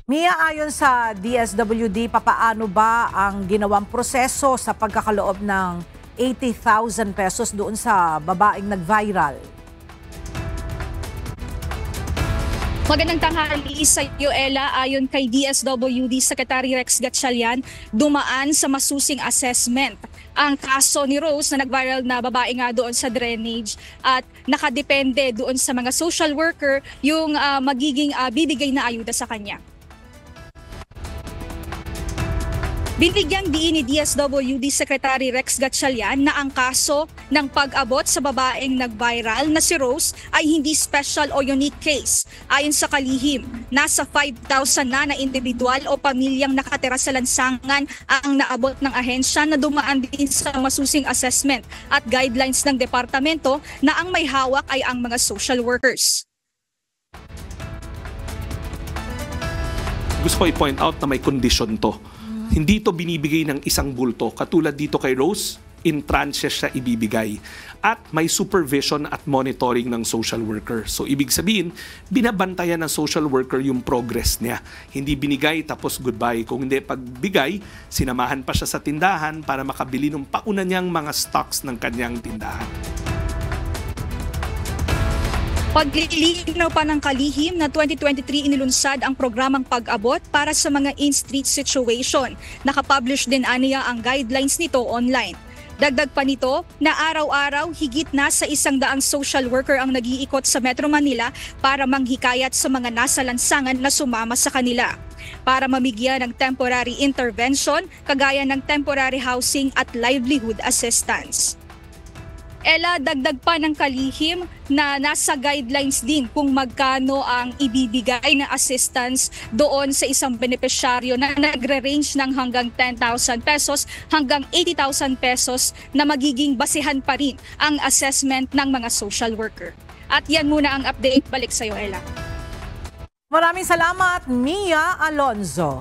Mia, ayon sa DSWD, papaano ba ang ginawang proseso sa pagkakaloob ng 80,000 pesos doon sa babaeng nag-viral? Magandang tanghali sa iyo, Ella. Ayon kay DSWD Secretary Rex Gatchalian, dumaan sa masusing assessment ang kaso ni Rose na nag-viral na babae nga doon sa drainage at nakadepende doon sa mga social worker yung magiging bibigay na ayuda sa kanya. Binigyang diin ni DSWD Secretary Rex Gatchalian na ang kaso ng pag-abot sa babaeng nag-viral na si Rose ay hindi special o unique case. Ayon sa kalihim, nasa 5,000 na individual o pamilyang nakatira sa lansangan ang naabot ng ahensya na dumaan din sa masusing assessment at guidelines ng departamento na ang may hawak ay ang mga social workers. Gusto ko i-point out na may condition to. Hindi to binibigay ng isang bulto. Katulad dito kay Rose, in tranches siya ibibigay. At may supervision at monitoring ng social worker. So ibig sabihin, binabantayan ng social worker yung progress niya. Hindi binigay tapos goodbye. Kung hindi pagbigay, sinamahan pa siya sa tindahan para makabili ng pauna niyang mga stocks ng kanyang tindahan. Paglilinaw pa ng kalihim na 2023 inilunsad ang programang pag-abot para sa mga in-street situation. Nakapublish din aniya ang guidelines nito online. Dagdag pa nito na araw-araw higit na sa 100 social worker ang nag-iikot sa Metro Manila para manghikayat sa mga nasa lansangan na sumama sa kanila. Para mamigyan ng temporary intervention kagaya ng temporary housing at livelihood assistance. Ella, dagdag pa ng kalihim na nasa guidelines din kung magkano ang ibibigay na assistance doon sa isang benepisyaryo na nagre-range ng hanggang 10,000 pesos hanggang 80,000 pesos na magiging basihan pa rin ang assessment ng mga social worker. At yan muna ang update. Balik sa iyo, Ella. Maraming salamat, Mia Alonzo.